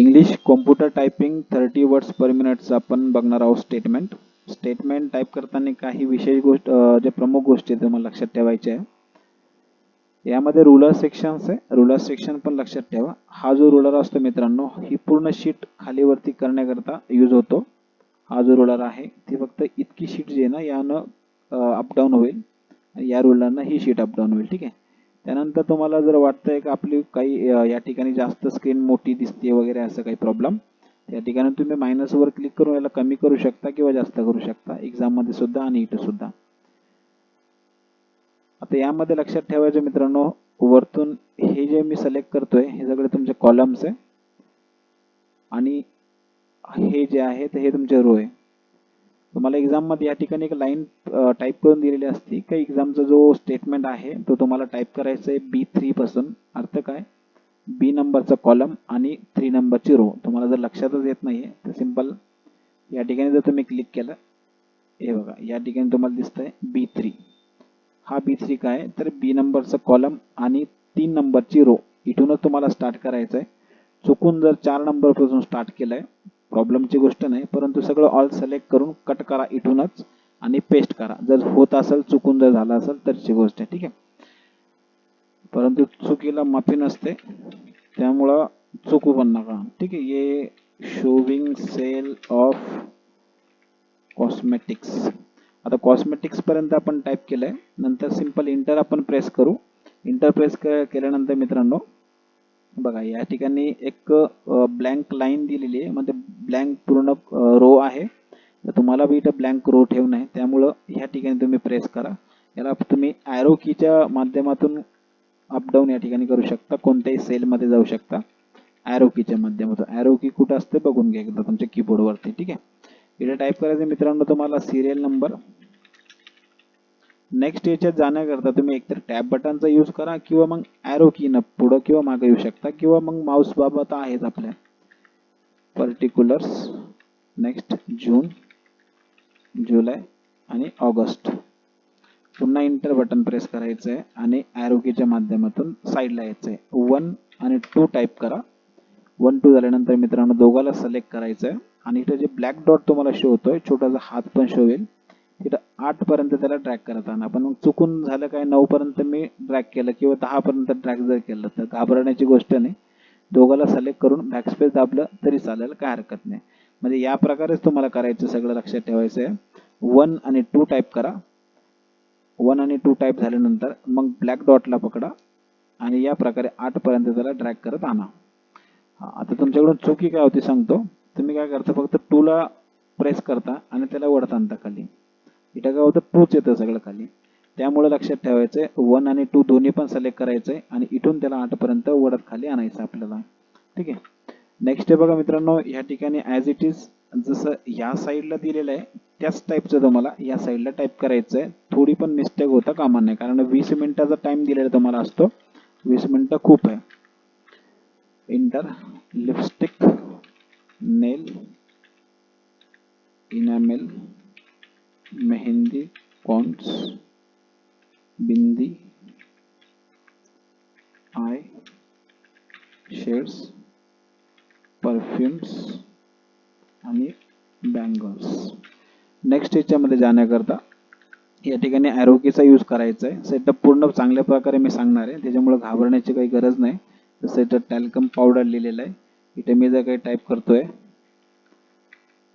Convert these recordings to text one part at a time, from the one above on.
English computer typing 30 words पर मिनिटचं आपण बघणार आहोत स्टेटमेंट. स्टेटमेंट टाईप करताना काही विशेष जे प्रमुख गोष्टी आहेत तुम्हाला लक्षात ठेवायच्या आहे. यामध्ये रुलर सेक्शन्स आहे, रुलर सेक्शन पण लक्षात ठेवा. हा जो रुलर असतो मित्रांनो, ही पूर्ण शीट खाली वरती करण्याकरता यूज होतो. हा जो रुलर आहे ती फक्त इतकी शीट जी आहे ना यानं अपडाऊन होईल, या रुलरनं ही शीट अपडाऊन होईल. ठीक आहे. त्यानंतर तुम्हाला जर वाटतंय की आपली काही या ठिकाणी जास्त स्क्रीन मोठी दिसते वगैरे असं काही प्रॉब्लेम, या ठिकाणी तुम्ही मायनसवर क्लिक करून याला कमी करू शकता किंवा जास्त करू शकता, एक्झाममध्ये सुद्धा आणि इथं सुद्धा. आता यामध्ये लक्षात ठेवायचं मित्रांनो, वरतून हे जे मी सिलेक्ट करतोय हे सगळे तुमचे कॉलम्स आहे आणि हे जे आहे हे तुमचे रो आहे. तुम्हाला एक्झाममध्ये या ठिकाणी एक लाईन टाईप करून दिलेली असते की एक्झामचा जो स्टेटमेंट आहे तो तुम्हाला टाईप करायचा आहे B3 पासून. अर्थ काय, B नंबरचा कॉलम आणि 3 नंबरची रो. तुम्हाला जर लक्षातच येत नाहीये तर सिंपल या ठिकाणी जर तुम्ही क्लिक केलं, हे बघा या ठिकाणी तुम्हाला दिसतंय B3. हा B3 काय तर B नंबरचा कॉलम आणि 3 नंबरची रो. इथूनच तुम्हाला स्टार्ट करायचं आहे. चुकून जर 4 नंबरपासून स्टार्ट केलंय प्रॉब्लेमची गोष्ट नाही, परंतु सगळं ऑल सिलेक्ट करून कट करा इथूनच आणि पेस्ट करा. जर होत असेल, चुकून जर झालं असेल तरची गोष्ट आहे. ठीक आहे. परंतु चुकीला माफी नसते, त्यामुळं चुकू पण नका. ठीक आहे. ये शोविंग सेल ऑफ कॉस्मेटिक्स. आता कॉस्मेटिक्स पर्यंत आपण टाईप केलंय. नंतर सिंपल इंटर आपण प्रेस करू. इंटर प्रेस केल्यानंतर मित्रांनो बघा या ठिकाणी एक ब्लँक लाईन दिलेली आहे, म्हणजे ब्लँक पूर्ण रो आहे. तर तुम्हाला बी इथं ब्लँक रो ठेवणं आहे, त्यामुळं ह्या ठिकाणी तुम्ही प्रेस करा. याला तुम्ही ॲरो कीच्या माध्यमातून अपडाऊन या ठिकाणी करू शकता, कोणत्याही सेलमध्ये जाऊ शकता ॲरो कीच्या माध्यमातून. ॲरो की कुठं असते बघून घ्या एकदा तुमच्या कीबोर्डवरती. ठीक आहे. इथे टाईप करायचं मित्रांनो तुम्हाला सिरियल नंबर. नेक्स्ट याच्यात जाण्याकरता तुम्ही एकतर टॅब बटनचा यूज करा किंवा मग ॲरो कीनं पुढं किंवा मागे येऊ शकता किंवा मग माऊस बाबत आहेत आपल्या. पर्टिक्युलर्स, नेक्स्ट जून, जुलै आणि ऑगस्ट. पुन्हा इंटर बटन प्रेस करायचं आहे आणि ॲरो कीच्या माध्यमातून साईडला यायचं आहे. 1 आणि 2 टाईप करा. 1, 2 झाल्यानंतर मित्रांनो दोघाला सिलेक्ट करायचं आहे आणि इथं जे ब्लॅक डॉट तुम्हाला शो होतोय, छोटासा हात पण शो होईल, तिथं 8 पर्यंत त्याला ड्रॅग करत आणा. पण मग चुकून झालं काय 9 पर्यंत मी ड्रॅग केलं किंवा 10 पर्यंत ड्रॅग जर केलं तर घाबरण्याची गोष्ट नाही. दोघाला सिलेक्ट करून बॅकस्पेस दाबलं तरी चालेल, काय हरकत नाही. म्हणजे या प्रकारेच तुम्हाला करायचं, सगळं लक्षात ठेवायचं आहे. 1 आणि 2 टाईप करा. 1 आणि 2 टाईप झाल्यानंतर मग ब्लॅक डॉटला पकडा आणि या प्रकारे 8 पर्यंत त्याला ड्रॅग करत आणा. आता तुमच्याकडून चुकी काय होती सांगतो. तुम्ही काय करता, फक्त 2 ला प्रेस करता आणि त्याला वळत आणता खाली. इथं काय होतं, 2च येतं सगळं खाली. त्यामुळे लक्षात ठेवायचंय 1 आणि 2 दोन्ही पण सिलेक्ट करायचंय आणि इथून त्याला 8 पर्यंत वळत खाली आणायचं आपल्याला. ठीक आहे. नेक्स्ट बघा मित्रांनो, या ठिकाणी ॲज इट इज जसं या साईडला दिलेलं आहे त्याच टाईपचं तुम्हाला या साईडला टाईप करायचं आहे. थोडी पण मिस्टेक होता कामा नये, कारण 20 मिनिटाचा टाइम दिलेला तुम्हाला असतो. 20 मिनिटं खूप आहे. Inter, lipstick, nail, enamel, mehndi, cons, bindi, I shades, perfumes आणि बँगल्स. नेक्स्ट याच्यामध्ये जाण्याकरता या ठिकाणी ॲरो कीचा यूज करायचा आहे. सेटअप पूर्ण चांगल्या प्रकारे मी सांगणार आहे, त्याच्यामुळे घाबरण्याची काही गरज नाही. तर इथं टॅल्कम पावडर लिहिलेलं आहे. इथे मी जर काही टाईप करतोय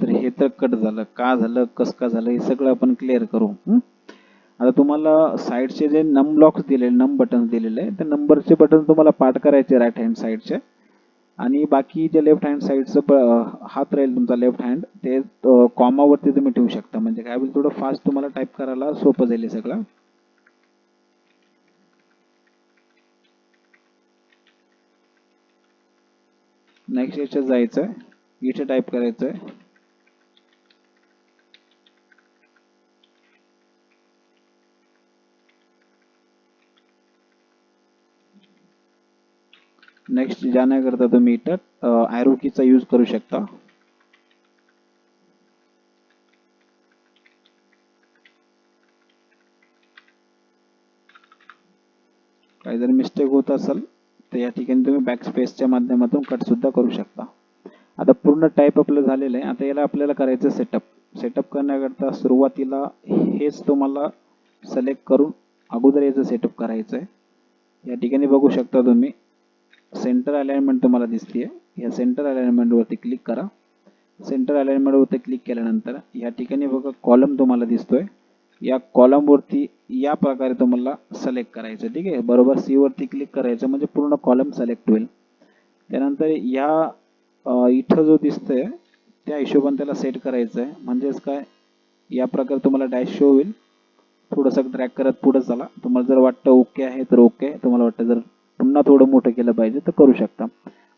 तर हे तर कट झालं, का झालं, कसं का झालं, हे सगळं आपण क्लिअर करू. आता तुम्हाला साईडचे जे ब्लॉक्स दिलेले, बटन्स दिलेले आहे, त्या नंबरचे बटन तुम्हाला पाठ करायचे राईट हँड साईडचे, आणि बाकी जे लेफ्ट हँड साईडचं हात राहील तुमचा लेफ्ट हँड, ते कॉमावरती तुम्ही ठेवू शकता. म्हणजे काय होईल, थोडं फास्ट तुम्हाला टाईप करायला सोपं जाईल सगळं. नेक्स्ट याच्यात जायचं आहे, इथे टाईप करायचं आहे नेक्स्ट जाण्याकरता तुम्ही इथं ॲरो कीचा यूज करू शकता. काही जर मिस्टेक होत असेल तर या ठिकाणी तुम्ही बॅक स्पेसच्या माध्यमातून कट सुद्धा करू शकता. आता पूर्ण टाईप आपलं झालेलं आहे. आता याला आपल्याला करायचं सेटअप करण्याकरता सुरुवातीला हेच तुम्हाला सिलेक्ट करून अगोदर याचं सेटअप करायचं आहे. या ठिकाणी बघू शकता तुम्ही सेंटर अलाइनमेंट तुम्हाला दिसते. या सेंटर अलाइनमेंटवरती क्लिक करा. सेंटर अलाइनमेंटवरती क्लिक केल्यानंतर या ठिकाणी बघा कॉलम तुम्हाला दिसतोय. या कॉलमवरती या प्रकारे तुम्हाला सिलेक्ट करायचं. ठीक आहे, बरोबर सी वरती क्लिक करायचं म्हणजे पूर्ण कॉलम सिलेक्ट होईल. त्यानंतर या इथं जो दिसतोय त्या हिशोबाने त्याला सेट करायचं आहे. म्हणजेच काय, या प्रकारे तुम्हाला डॅश शो होईल. थोडंसं ड्रॅग करत पुढे चला. तुम्हाला जर वाटतं ओके आहे तर ओके, तुम्हाला वाटतं जर पुन्हा थोडं मोठं केलं पाहिजे तर करू शकता.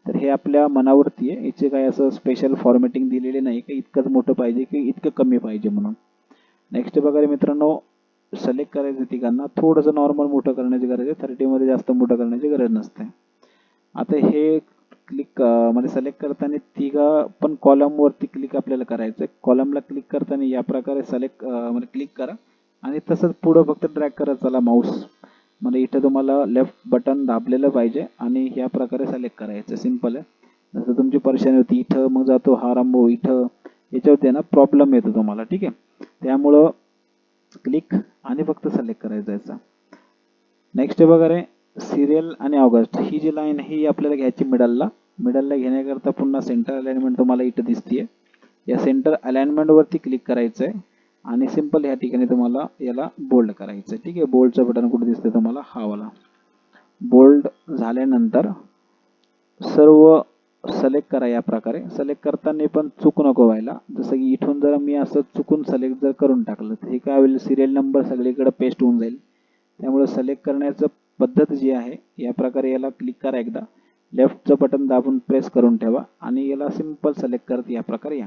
तर हे आपल्या मनावरती आहे. याचे काय असं स्पेशल फॉर्मॅटिंग दिलेली नाही की इतकंच मोठं पाहिजे की इतकं कमी पाहिजे म्हणून. नेक्स्ट बघा रे मित्रांनो, सिलेक्ट करायचं तिघांना थोडंसं नॉर्मल मोठं करण्याची गरज आहे. 30 मध्ये जास्त मोठं करण्याची गरज नसते. आता हे क्लिक म्हणजे सिलेक्ट करताना तिघा पण कॉलमवरती क्लिक आपल्याला करायचं आहे. कॉलमला क्लिक करताना या प्रकारे सिलेक्ट म्हणजे क्लिक करा आणि तसंच पुढं फक्त ड्रॅग करत चला माऊस. म्हणजे इथं तुम्हाला लेफ्ट बटन दाबलेलं पाहिजे आणि ह्या प्रकारे सिलेक्ट करायचं. सिंपल आहे. जसं तुमची परेशानी होती इथं मग जातो हा रांबो इथं, याच्यावरती ना प्रॉब्लेम येतो तुम्हाला. ठीक आहे, त्यामुळं क्लिक आणि फक्त सिलेक्ट करायचं याचा. नेक्स्ट बघा रे, सिरियल आणि ऑगस्ट ही जी लाईन ही आपल्याला घ्यायची मिडलला. मिडलला घेण्याकरता पुन्हा सेंटर अलाइनमेंट तुम्हाला इथं दिसतीये. या सेंटर अलाइनमेंट वरती क्लिक करायचं आहे आणि सिंपल या ठिकाणी तुम्हाला याला बोल्ड करायचं आहे. ठीक आहे, बोल्डचं बटन कुठे दिसतंय तुम्हाला, हा वाला. बोल्ड झाल्यानंतर सर्व सिलेक्ट करा. या प्रकारे सिलेक्ट करताना पण चूक नको व्हायला. जसं की इथून जर मी असं चुकून सिलेक्ट जर करून टाकलं तर हे काय होईल, सिरियल नंबर सगळीकडे पेस्ट होऊन जाईल. त्यामुळे सिलेक्ट करण्याचं पद्धत जी आहे या प्रकारे याला क्लिक करा. एकदा लेफ्टचं बटन दाबून प्रेस करून ठेवा आणि याला सिंपल सिलेक्ट करत या प्रकारे या.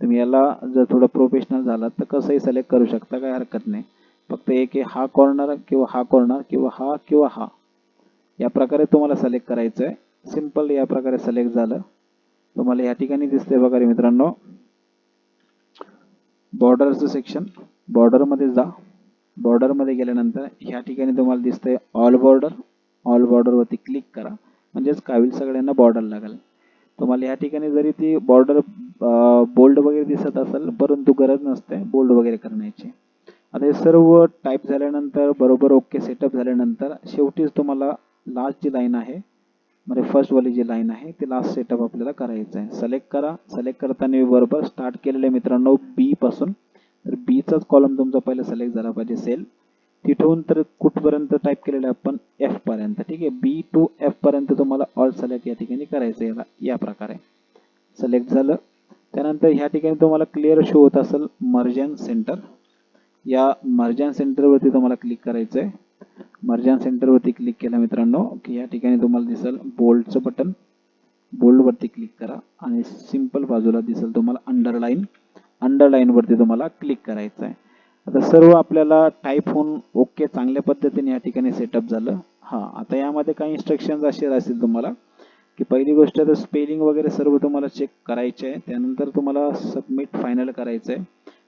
तुम्ही याला जर थोडं प्रोफेशनल झालात तर कसंही सिलेक्ट करू शकता, काही हरकत नाही. फक्त एक हा कॉर्नर किंवा हा कॉर्नर किंवा हा या प्रकारे तुम्हाला सिलेक्ट करायचं आहे. सिंपल या प्रकारे सिलेक्ट झालं. तुम्हाला या ठिकाणी दिसतंय बघा रे मित्रांनो, बॉर्डरचं सेक्शन. बॉर्डरमध्ये जा. बॉर्डरमध्ये गेल्यानंतर ह्या ठिकाणी तुम्हाला दिसतंय ऑल बॉर्डर. ऑल बॉर्डरवरती क्लिक करा. म्हणजेच काय होईल, सगळ्यांना बॉर्डर लागेल. तुम्हाला या ठिकाणी जरी ती बॉर्डर बोल्ड वगैरे दिसत असेल परंतु गरज नसते बोल्ड वगैरे करण्याची. आता हे सर्व टाईप झाल्यानंतर बरोबर ओके सेटअप झाल्यानंतर शेवटीच तुम्हाला लास्ट जी लाईन आहे म्हणजे फर्स्ट वाली जी लाईन आहे ती लास्ट सेटअप आपल्याला करायचं आहे. सिलेक्ट करा. सिलेक्ट करताना बरोबर स्टार्ट केलेले मित्रांनो बी पासून. तर बीचाच कॉलम तुमचा पहिला सिलेक्ट झाला पाहिजे सेल. तिथून तर कुठपर्यंत टाईप केलेलं आपण एफ पर्यंत. ठीक आहे, बी टू एफ पर्यंत तुम्हाला ऑल सिलेक्ट या ठिकाणी करायचं याला. या प्रकारे सिलेक्ट झालं. त्यानंतर ह्या ठिकाणी तुम्हाला क्लिअर शो होत असेल मर्जन सेंटर. या मर्जन सेंटरवरती तुम्हाला क्लिक करायचं आहे. मर्जन सेंटरवरती क्लिक केलं मित्रांनो की या ठिकाणी तुम्हाला दिसेल बोल्डचं बटन. बोल्डवरती क्लिक करा आणि सिंपल बाजूला दिसेल तुम्हाला अंडरलाईन. अंडरलाईनवरती तुम्हाला क्लिक करायचं आहे. आता सर्व आपल्याला टाईप होऊन ओके चांगल्या पद्धतीने या ठिकाणी सेटअप झालं. आता यामध्ये काही इन्स्ट्रक्शन्स असे असतील तुम्हाला की पहिली गोष्ट तर स्पेलिंग वगैरे सर्व तुम्हाला चेक करायचे आहे. त्यानंतर तुम्हाला सबमिट फायनल करायचं आहे.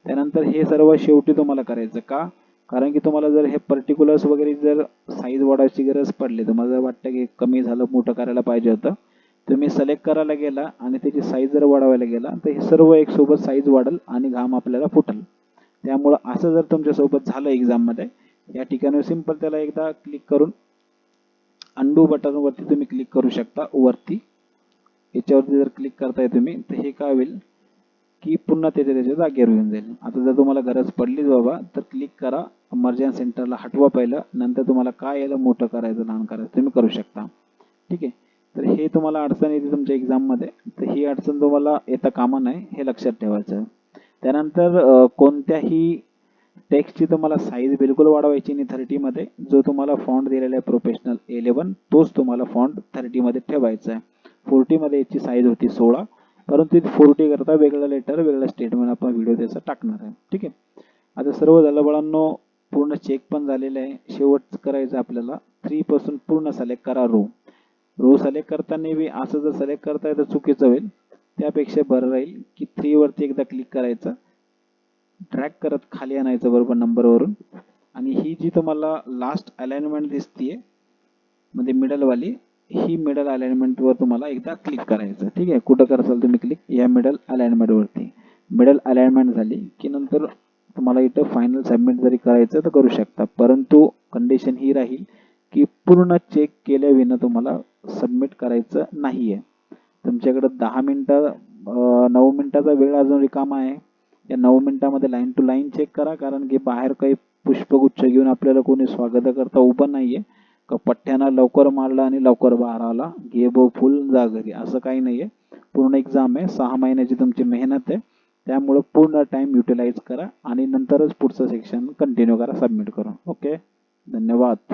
त्यानंतर हे सर्व शेवटी तुम्हाला करायचं का, कारण की तुम्हाला जर हे पर्टिक्युलर्स वगैरे जर साईज वाढवायची गरज पडली, तुम्हाला जर वाटतं की कमी झालं मोठं करायला पाहिजे होतं, तुम्ही सिलेक्ट करायला गेला आणि त्याची साईज जर वाढवायला गेला तर हे सर्व एक सोबत साईज वाढेल आणि घाम आपल्याला फुटेल. त्यामुळं असं जर तुमच्यासोबत झालं एक्झाममध्ये, या ठिकाणी सिंपल त्याला एकदा क्लिक करून अंडू बटनवरती तुम्ही क्लिक करू शकता वरती. याच्यावरती जर क्लिक करताय तुम्ही तर हे काय होईल की पुन्हा त्याच्या जागेवर येऊन जाईल. आता जर तुम्हाला गरज पडलीच बाबा तर क्लिक करा, मर्जन सेंटरला हटवा पहिलं, नंतर तुम्हाला काय याला मोठं करायचं लहान करायचं तुम्ही करू शकता. ठीक आहे, तर हे तुम्हाला अडचण येते तुमच्या एक्झाममध्ये, तर ही अडचण तुम्हाला येता कामा नये हे लक्षात ठेवायचं. त्यानंतर कोणत्याही टेक्स्टची तुम्हाला साईज बिलकुल वाढवायची नाही 30 मध्ये. जो तुम्हाला फॉन्ट दिलेला आहे प्रोफेशनल 11 तोच तुम्हाला फॉन्ट 30 मध्ये ठेवायचा आहे. 40 मध्ये याची साईज होती 16, परंतु 40 करता वेगळं लेटर वेगळं स्टेटमेंट आपण व्हिडिओ त्याचा टाकणार आहे. ठीक आहे, आता सर्व झालं बाळांनो, पूर्ण चेक पण झालेलं आहे. शेवट करायचं आपल्याला 3 पासून पूर्ण सिलेक्ट करा रो. रो सिलेक्ट करताना बी असं जर सिलेक्ट करताय तर चुकीचं होईल. त्यापेक्षा बरं राहील की 3 वरती एकदा क्लिक करायचं, ड्रॅग करत खाली आणायचं बरोबर नंबरवरून. आणि ही जी तुम्हाला लास्ट अलाइनमेंट दिसतीये म्हणजे मिडल वाली, ही मिडल अलाइनमेंटवर तुम्हाला एकदा क्लिक करायचं. ठीक आहे, कुठं करसाल तुम्ही क्लिक या मिडल अलाइनमेंटवरती. मिडल अलाइनमेंट झाली की नंतर तुम्हाला इथं फायनल सबमिट जरी करायचं तर करू शकता, परंतु कंडिशन ही राहील की पूर्ण चेक केल्याविना तुम्हाला सबमिट करायचं नाही आहे. तुमच्याकडं 10 मिनटं 9 मिनटाचा वेळ अजून रिकामा आहे. या 9 मिनिटामध्ये लाईन टू लाईन चेक करा, कारण की बाहेर काही पुष्पगुच्छ घेऊन आपल्याला कोणी स्वागत उभं नाही आहे. का पठ्ठ्यानं लवकर मारलं आणि लवकर बाहेर आला, घे बो फुल जा घरी, असं काही नाही आहे. पूर्ण एक्झाम आहे, 6 महिन्याची तुमची मेहनत आहे. त्यामुळं पूर्ण टाईम युटिलाइज करा आणि नंतरच पुढचं सेक्शन कंटिन्यू करा सबमिट करून. ओके, धन्यवाद.